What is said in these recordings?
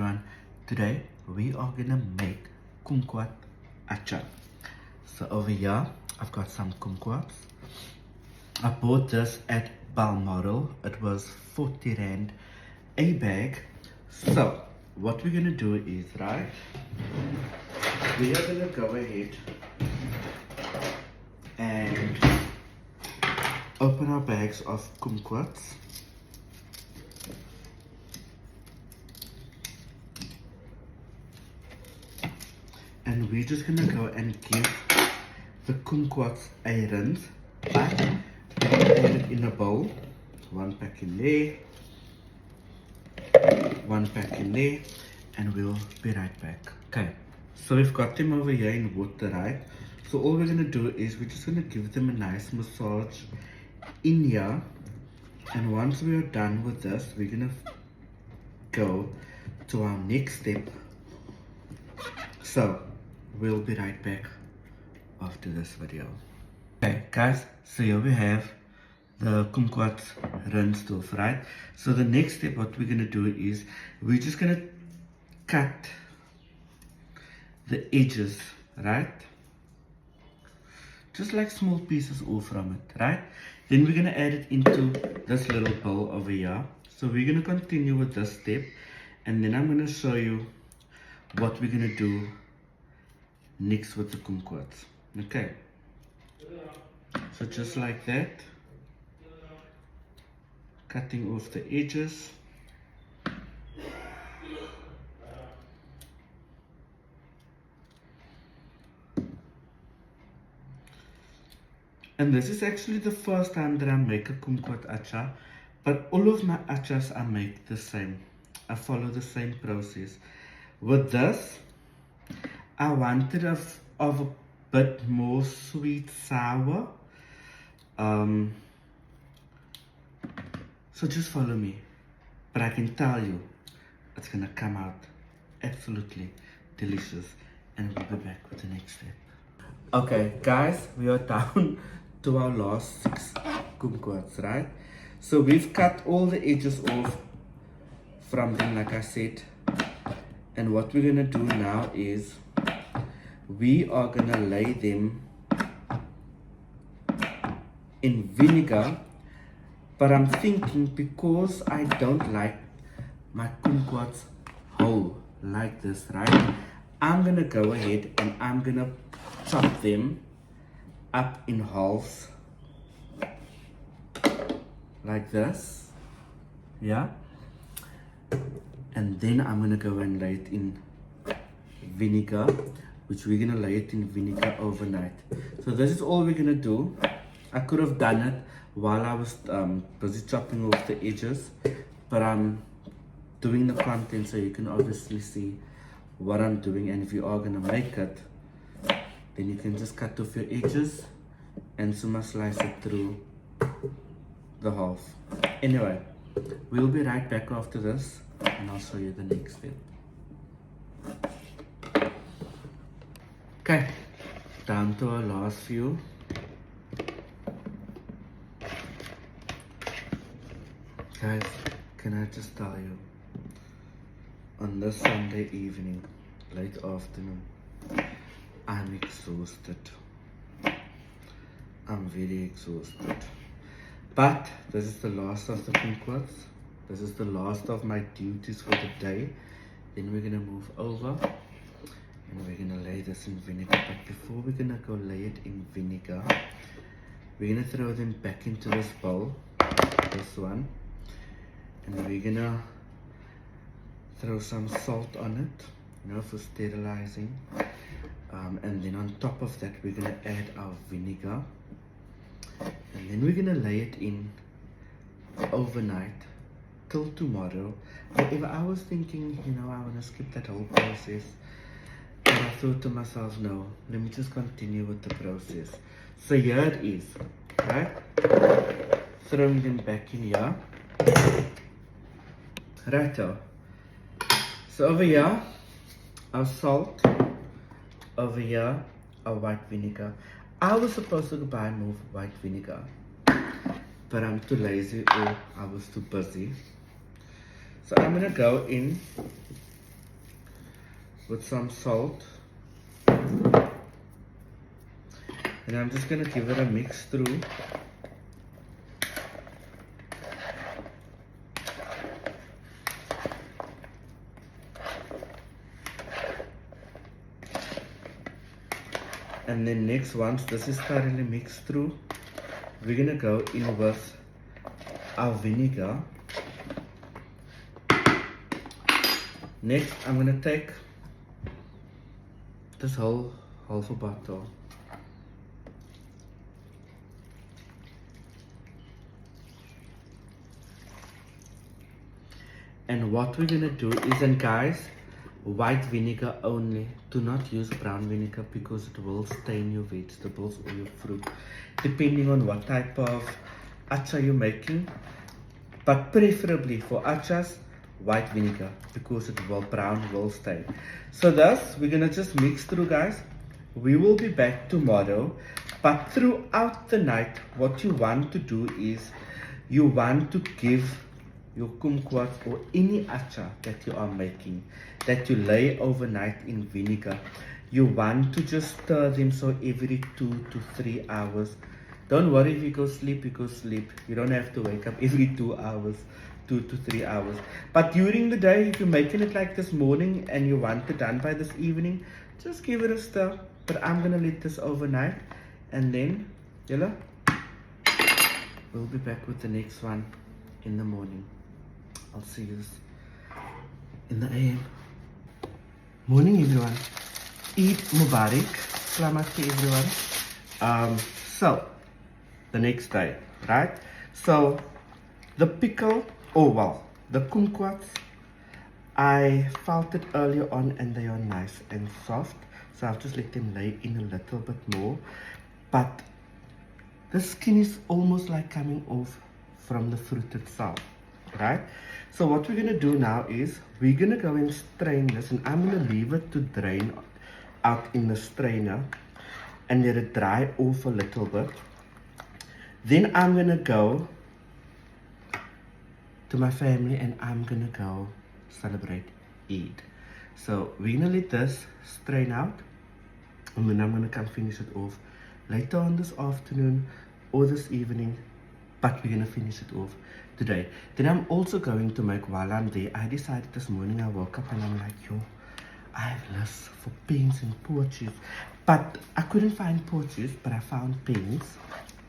everyone, today we are gonna make Kumquat Atchar. So over here I've got some kumquats. I bought this at Balmoral. It was 40 rand a bag. So what we're gonna do is, right, we are gonna go ahead and open our bags of kumquats. And we're just gonna go and give the kumquats a rinse, but we're gonna add it in a bowl. One pack in there, one pack in there, and we'll be right back. Okay, so we've got them over here in water, right? So all we're gonna do is we're just gonna give them a nice massage in here, and once we are done with this, we're gonna go to our next step. So we'll be right back after this video. Okay guys, so here we have the kumquats rinsed off, right? So the next step, what we're gonna do is we're just gonna cut the edges, right? Just like small pieces off from it, right? Then we're gonna add it into this little bowl over here. So we're gonna continue with this step, and then I'm gonna show you what we're gonna do next with the kumquats. Okay, so just like that, cutting off the edges. And this is actually the first time that I make a kumquat achar, but all of my achars I make the same. I follow the same process. With this, I wanted of a bit more sweet sour. So just follow me. But I can tell you, it's gonna come out absolutely delicious, and we'll be back with the next step. Okay guys, we are down to our last 6 kumquats, right? So we've cut all the edges off from them, like I said. And what we're gonna do now is we are gonna lay them in vinegar, but I'm thinking, because I don't like my kumquats whole like this, right? I'm gonna go ahead and I'm gonna chop them up in halves like this, yeah, and then I'm gonna go and lay it in vinegar, which we're gonna lay it in vinegar overnight. So this is all we're gonna do. I could have done it while I was busy chopping off the edges, but I'm doing the content so you can obviously see what I'm doing. And if you are gonna make it, then you can just cut off your edges and slice it through the half. Anyway, we'll be right back after this, and I'll show you the next step. Okay, down to our last few. Guys, can I just tell you, on this Sunday evening, late afternoon, I'm exhausted. I'm very exhausted. But this is the last of the kumquats. This is the last of my duties for the day. Then we're gonna move over and we're gonna lay this in vinegar. But before we're gonna go lay it in vinegar, we're gonna throw them back into this bowl, this one, and we're gonna throw some salt on it, you know, for sterilizing. And then on top of that, we're gonna add our vinegar, and then we're gonna lay it in overnight till tomorrow. However, I was thinking, you know, I want to skip that whole process, but I thought to myself, no, let me just continue with the process. So here it is, right? Throwing them back in here. Righto. So over here, our salt. Over here, our white vinegar. I was supposed to buy more white vinegar, but I'm too lazy, or I was too busy. So I'm gonna go in with some salt. And I'm just going to give it a mix through. And then next, once this is thoroughly mixed through, we're going to go in with our vinegar. Next, I'm going to take this whole half a bottle. And what we're going to do is, and guys, white vinegar only. Do not use brown vinegar because it will stain your vegetables or your fruit, depending on what type of atchar you're making. But preferably for atchars, white vinegar, because brown will stain. So thus, we're going to just mix through, guys. We will be back tomorrow. But throughout the night, what you want to do is, you want to give your kumquat or any atchar that you are making, that you lay overnight in vinegar, you want to just stir them so every 2 to 3 hours. Don't worry if you go sleep, you go sleep. You don't have to wake up every 2 hours, 2 to 3 hours. But during the day, if you're making it like this morning and you want it done by this evening, just give it a stir. But I'm gonna let this overnight, and then we'll be back with the next one in the morning. I'll see you in the AM. Morning, everyone. Eid Mubarak. Selamat to everyone. So, the next day, right? So, the pickle, the kumquats, I felt it earlier on and they are nice and soft. So, I've just let them lay in a little bit more. But the skin is almost like coming off from the fruit itself, right? So what we're going to do now is, we're going to go and strain this, and I'm going to leave it to drain out in the strainer and let it dry off a little bit. Then I'm going to go to my family and I'm going to go celebrate Eid. So we're going to let this strain out, and then I'm going to come finish it off later on this afternoon or this evening, but we're going to finish it off today. Then I'm also going to make, while I'm there, I decided this morning, I woke up and I'm like, yo, I have lists for pens and porches, but I couldn't find porches, but I found pens,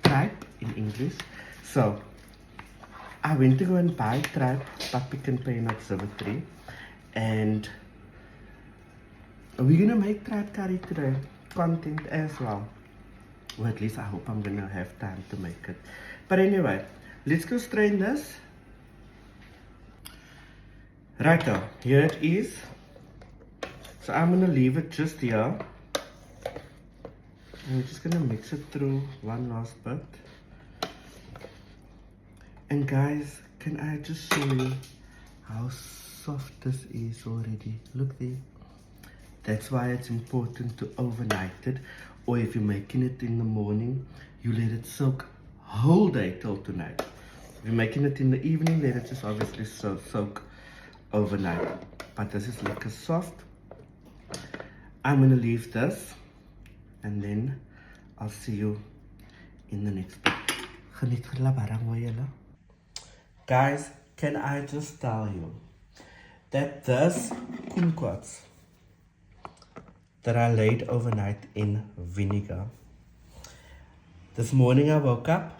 tripe in English. So I went to go and buy tripe, but Pick n Pay Observatory, and we're gonna make tripe curry today, content as well. Or at least I hope I'm gonna have time to make it. But anyway, let's go strain this. Righto, here it is. So I'm gonna leave it just here. And we're just gonna mix it through one last bit. And guys, can I just show you how soft this is already? Look there. That's why it's important to overnight it. Or if you're making it in the morning, you let it soak whole day till tonight. If you're making it in the evening, let it just obviously soak overnight. But this is like a soft. I'm gonna leave this, and then I'll see you in the next bit. Geniet julle barang hoor julle. Guys, can I just tell you that this kumquats that I laid overnight in vinegar, this morning I woke up,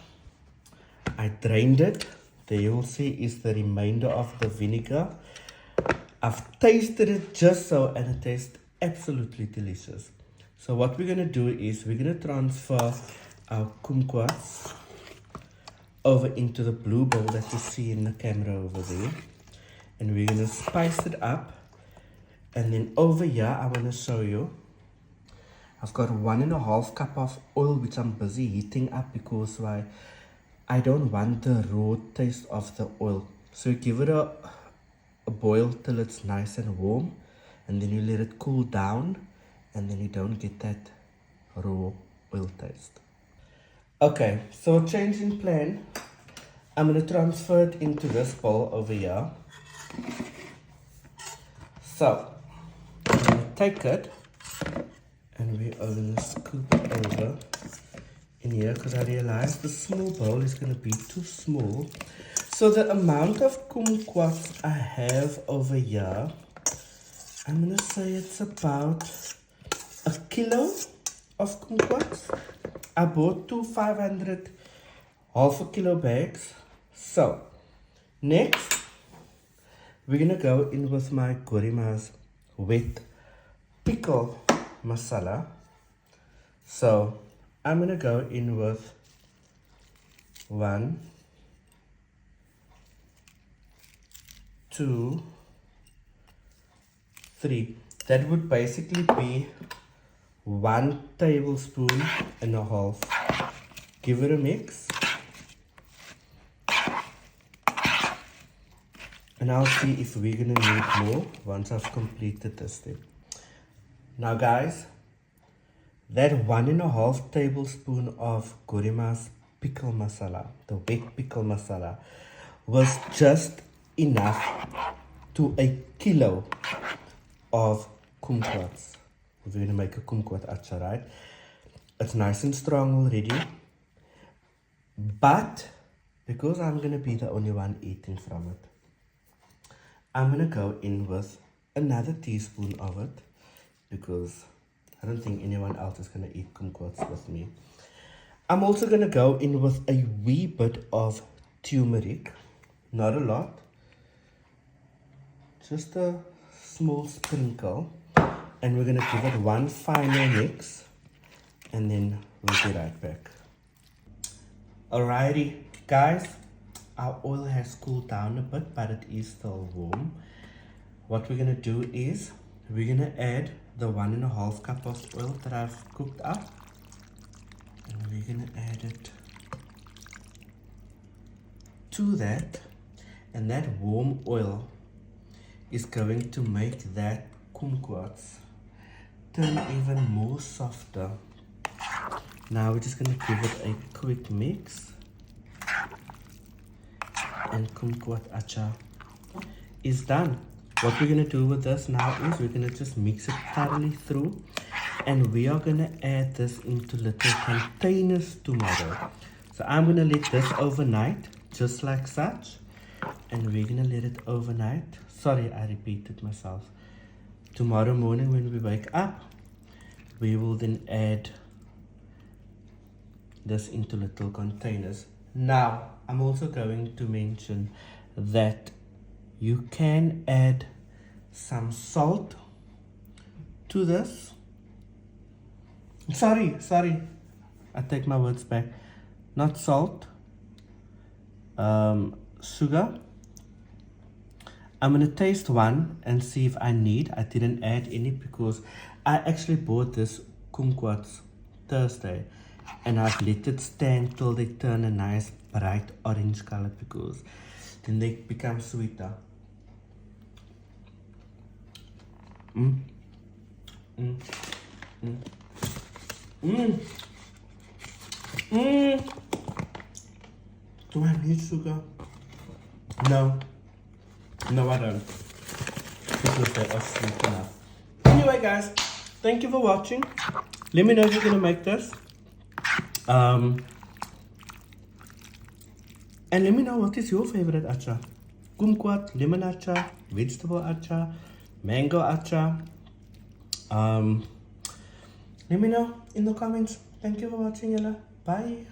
I drained it. There you'll see is the remainder of the vinegar. I've tasted it just so, and it tastes absolutely delicious. So what we're going to do is, we're going to transfer our kumquats over into the blue bowl that you see in the camera over there. And we're going to spice it up. And then over here, I want to show you, I've got 1.5 cup of oil, which I'm busy heating up because why? I don't want the raw taste of the oil. So you give it a boil till it's nice and warm, and then you let it cool down, and then you don't get that raw oil taste. Okay, so change in plan. I'm going to transfer it into this bowl over here. So I'm going to take it and we are going to scoop it over in here because I realized the small bowl is going to be too small. So the amount of kumquats I have over here, I'm going to say it's about a kilo of kumquats. I bought 500 half a kilo bags. So next we're going to go in with my gorima's wet pickle masala. So I'm going to go in with 1, 2, 3. That would basically be 1 tablespoon and a half. Give it a mix. And I'll see if we're going to need more once I've completed this step. Now guys, that 1.5 tablespoon of gorima's pickle masala, the wet pickle masala, was just enough to a kilo of kumquats. We're going to make a kumquat atchar, right? It's nice and strong already. But because I'm going to be the only one eating from it, I'm going to go in with another teaspoon of it because I don't think anyone else is going to eat kumquats with me. I'm also going to go in with a wee bit of turmeric. Not a lot. Just a small sprinkle. And we're going to give it one final mix. And then we'll be right back. Alrighty, guys. Our oil has cooled down a bit, but it is still warm. What we're going to do is we're going to add the 1.5 cup of oil that I've cooked up. And we're going to add it to that. And that warm oil is going to make that kumquats turn even more softer. Now we're just going to give it a quick mix. And kumquat atchar is done. What we're going to do with this now is we're going to just mix it thoroughly through. And we are going to add this into little containers tomorrow. So I'm going to let this overnight, just like such. And we're going to let it overnight. Sorry, I repeated myself. Tomorrow morning when we wake up, we will then add this into little containers. Now, I'm also going to mention that you can add some salt to this. Sorry, I take my words back. Not salt, sugar. I'm going to taste one and see if I need. I didn't add any because I actually bought this kumquats Thursday. And I've let it stand till they turn a nice bright orange color because then they become sweeter. Do I need sugar? No. No, I don't. Because they are sweet enough. Anyway, guys, thank you for watching. Let me know if you're going to make this. And let me know what is your favorite atchar. Kumquat, lemon atchar, vegetable atchar, mango atchar. Let me know in the comments. Thank you for watching, Ella. Bye.